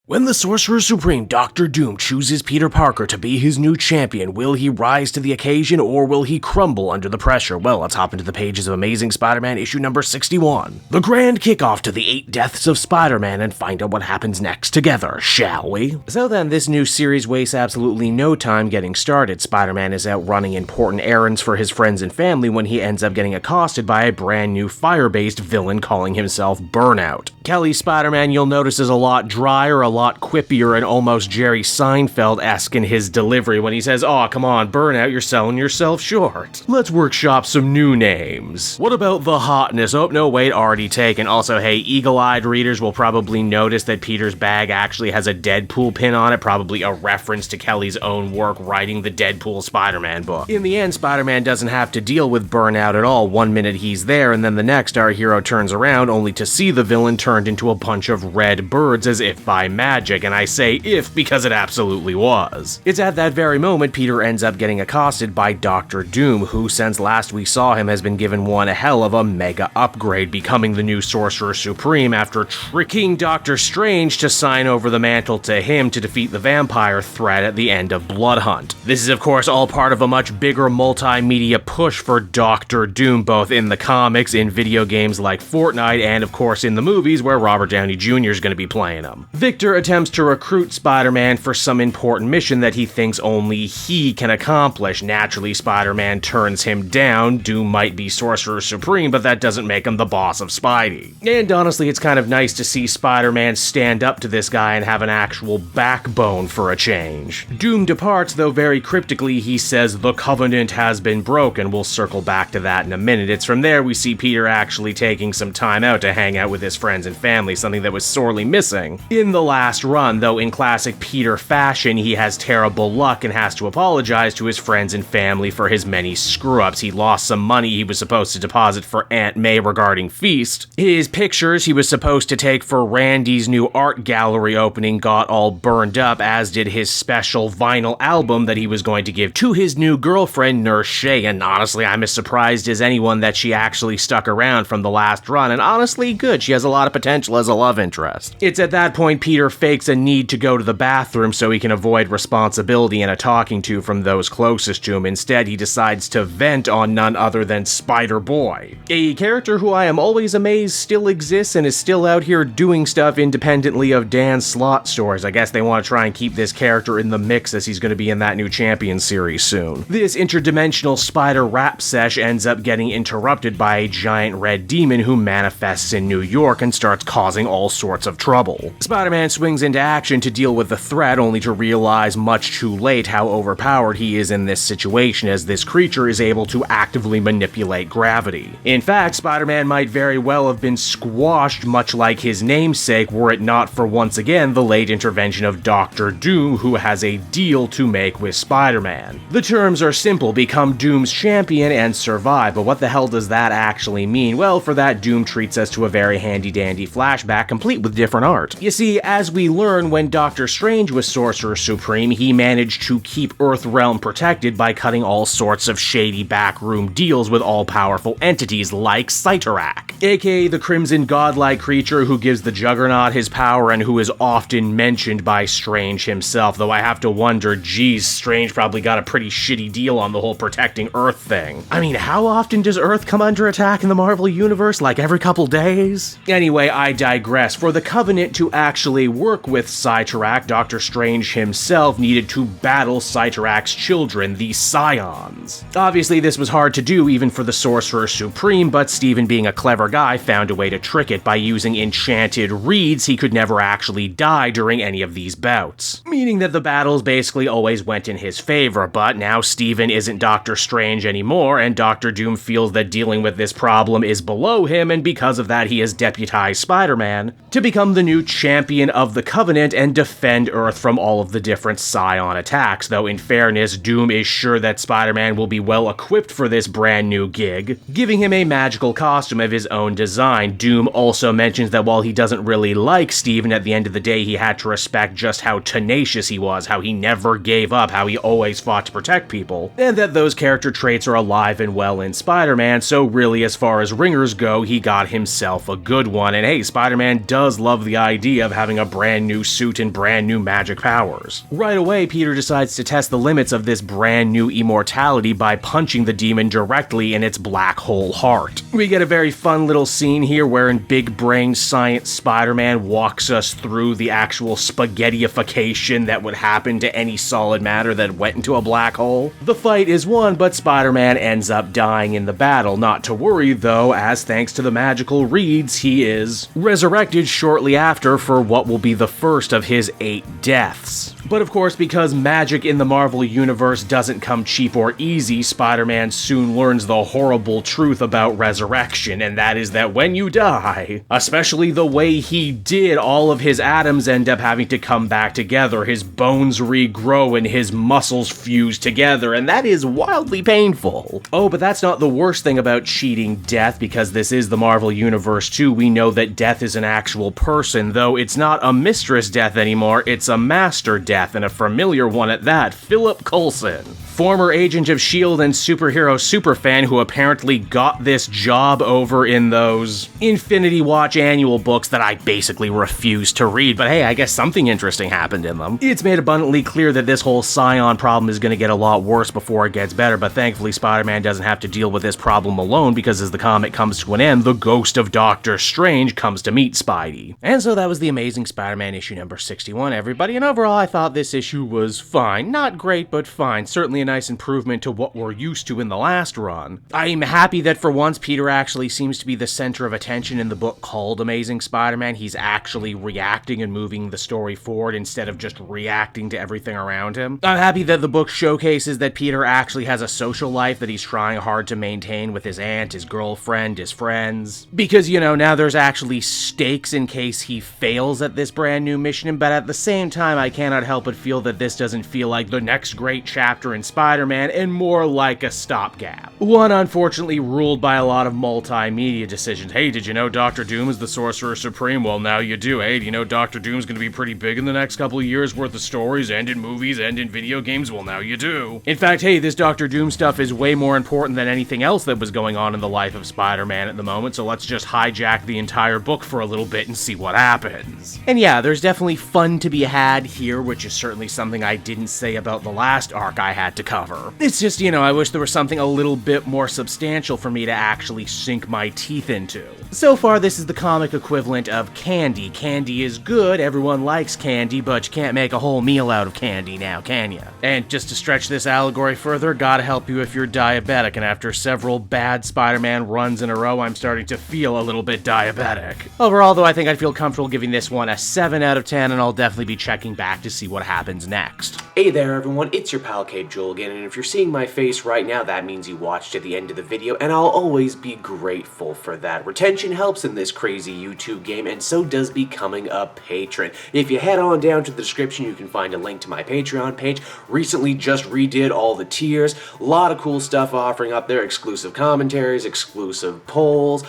When the Sorcerer Supreme, Dr. Doom, chooses Peter Parker to be his new champion, will he rise to the occasion or will he crumble under the pressure? Well, let's hop into the pages of Amazing Spider-Man issue number 61. The grand kickoff to the 8 deaths of Spider-Man and find out what happens next together, shall we? So then, this new series wastes absolutely no time getting started. Spider-Man is out running important errands for his friends and family when he ends up getting accosted by a brand new fire-based villain calling himself Burnout. Kelly's Spider-Man, you'll notice, is a lot drier, a lot quippier, and almost Jerry Seinfeld-esque in his delivery when he says, "Aw, come on, Burnout, you're selling yourself short. Let's workshop some new names. What about the hotness?" Oh, no, wait, already taken. Also, hey, eagle-eyed readers will probably notice that Peter's bag actually has a Deadpool pin on it, probably a reference to Kelly's own work writing the Deadpool Spider-Man book. In the end, Spider-Man doesn't have to deal with Burnout at all. One minute he's there, and then the next our hero turns around only to see the villain turned into a bunch of red birds as if by magic, and I say if because it absolutely was. It's at that very moment Peter ends up getting accosted by Dr. Doom, who since last we saw him has been given one hell of a mega upgrade, becoming the new Sorcerer Supreme after tricking Doctor Strange to sign over the mantle to him to defeat the vampire threat at the end of Blood Hunt. This is of course all part of a much bigger multimedia push for Dr. Doom, both in the comics, in video games like Fortnite, and of course in the movies where Robert Downey Jr. is going to be playing him. Victor attempts to recruit Spider-Man for some important mission that he thinks only he can accomplish. Naturally, Spider-Man turns him down. Doom might be Sorcerer Supreme, but that doesn't make him the boss of Spidey. And honestly, it's kind of nice to see Spider-Man stand up to this guy and have an actual backbone for a change. Doom departs, though very cryptically he says the Covenant has been broken. We'll circle back to that in a minute. It's from there we see Peter actually taking some time out to hang out with his friends and family, something that was sorely missing in the last run, though in classic Peter fashion, he has terrible luck and has to apologize to his friends and family for his many screw-ups. He lost some money he was supposed to deposit for Aunt May regarding Feast. His pictures he was supposed to take for Randy's new art gallery opening got all burned up, as did his special vinyl album that he was going to give to his new girlfriend, Nurse Shay, and honestly, I'm as surprised as anyone that she actually stuck around from the last run, and honestly, good. She has a lot of potential as a love interest. It's at that point Peter fakes a need to go to the bathroom so he can avoid responsibility and a talking to from those closest to him. Instead, he decides to vent on none other than Spider-Boy, a character who I am always amazed still exists and is still out here doing stuff independently of Dan Slott stories. I guess they want to try and keep this character in the mix as he's going to be in that new Champion series soon. This interdimensional spider rap sesh ends up getting interrupted by a giant red demon who manifests in New York and starts causing all sorts of trouble. Spider-Man swings into action to deal with the threat, only to realize much too late how overpowered he is in this situation, as this creature is able to actively manipulate gravity. In fact, Spider-Man might very well have been squashed, much like his namesake, were it not for once again the late intervention of Dr. Doom, who has a deal to make with Spider-Man. The terms are simple: become Doom's champion and survive, but what the hell does that actually mean? Well, for that, Doom treats us to a very handy-dandy flashback complete with different art. You see, as we learn, when Doctor Strange was Sorcerer Supreme, he managed to keep Earthrealm protected by cutting all sorts of shady backroom deals with all-powerful entities like Cyttorak, aka the Crimson Godlike creature who gives the Juggernaut his power and who is often mentioned by Strange himself, though I have to wonder, geez, Strange probably got a pretty shitty deal on the whole protecting Earth thing. I mean, how often does Earth come under attack in the Marvel Universe? Like every couple days? Anyway, I digress. For the Covenant to actually work with Cyttorak, Doctor Strange himself needed to battle Cyttorak's children, the Scions. Obviously, this was hard to do even for the Sorcerer Supreme, but Steven, being a clever guy, found a way to trick it by using enchanted reeds. He could never actually die during any of these bouts, meaning that the battles basically always went in his favor. But now Steven isn't Doctor Strange anymore, and Dr. Doom feels that dealing with this problem is below him, and because of that he has deputized Spider-Man to become the new champion of the Covenant and defend Earth from all of the different Scion attacks, though in fairness, Doom is sure that Spider-Man will be well equipped for this brand new gig, giving him a magical costume of his own design. Doom also mentions that while he doesn't really like Steven, at the end of the day he had to respect just how tenacious he was, how he never gave up, how he always fought to protect people, and that those character traits are alive and well in Spider-Man, so really as far as ringers go, he got himself a good one. And hey, Spider-Man does love the idea of having a brand new suit and brand new magic powers. Right away, Peter decides to test the limits of this brand new immortality by punching the demon directly in its black hole heart. We get a very fun little scene here wherein big brain science Spider-Man walks us through the actual spaghettiification that would happen to any solid matter that went into a black hole. The fight is won, but Spider-Man ends up dying in the battle. Not to worry though, as thanks to the magical reeds, he is resurrected shortly after for what will be the first of his 8 deaths. But of course, because magic in the Marvel Universe doesn't come cheap or easy, Spider-Man soon learns the horrible truth about resurrection, and that is that when you die, especially the way he did, all of his atoms end up having to come back together, his bones regrow and his muscles fuse together, and that is wildly painful. Oh, but that's not the worst thing about cheating death, because this is the Marvel Universe too. We know that death is an actual person, though it's not a mistress death anymore, it's a master death, and a familiar one at that, Philip Coulson. Former agent of S.H.I.E.L.D. and superhero superfan who apparently got this job over in those Infinity Watch annual books that I basically refuse to read, but hey, I guess something interesting happened in them. It's made abundantly clear that this whole scion problem is going to get a lot worse before it gets better, but thankfully Spider-Man doesn't have to deal with this problem alone, because as the comic comes to an end, the ghost of Doctor Strange comes to meet Spidey. And so that was the Amazing Spider-Man issue number 61, everybody, and overall I thought this issue was fine. Not great, but fine. Certainly a nice improvement to what we're used to in the last run. I'm happy that for once Peter actually seems to be the center of attention in the book called Amazing Spider-Man. He's actually reacting and moving the story forward instead of just reacting to everything around him. I'm happy that the book showcases that Peter actually has a social life that he's trying hard to maintain with his aunt, his girlfriend, his friends. Because, you know, now there's actually stakes in case he fails at this brand new mission, but at the same time, I cannot help but feel that this doesn't feel like the next great chapter in Spider-Man and more like a stopgap. One unfortunately ruled by a lot of multimedia decisions. Hey, did you know Doctor Doom is the Sorcerer Supreme? Well, now you do. Hey, do you know Doctor Doom's gonna be pretty big in the next couple of years worth of stories and in movies and in video games? Well, now you do. In fact, hey, this Doctor Doom stuff is way more important than anything else that was going on in the life of Spider-Man at the moment, so let's just hijack the entire book for a little bit and see what happens. And yeah, there's definitely fun to be had here, which is certainly something I didn't say about the last arc I had to cover. It's just, you know, I wish there was something a little bit more substantial for me to actually sink my teeth into. So far, this is the comic equivalent of candy. Candy is good, everyone likes candy, but you can't make a whole meal out of candy now, can ya? And just to stretch this allegory further, gotta help you if you're diabetic, and after several bad Spider-Man runs in a row, I'm starting to feel a little bit diabetic. Overall, though, I think I'd feel comfortable giving this one a 7 out of 10, and I'll definitely be checking back to see what happens next. Hey there, everyone, it's your pal Cape Joel again, and if you're seeing my face right now, that means you watched to the end of the video, and I'll always be grateful for that. Retention helps in this crazy YouTube game, and so does becoming a patron. If you head on down to the description, you can find a link to my Patreon page. Recently just redid all the tiers. A lot of cool stuff offering up there, exclusive commentaries, exclusive polls,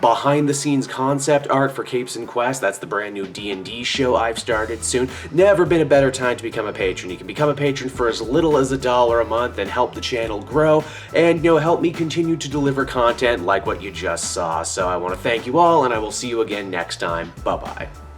behind-the-scenes concept art for Capes and Quest. That's the brand new D&D show I've started soon. Never been a better time to become a patron. You can become a patron for as little as $1 a month and help the channel grow, and, you know, help me continue to deliver content like what you just saw. So I want to thank you all, and I will see you again next time. Bye-bye.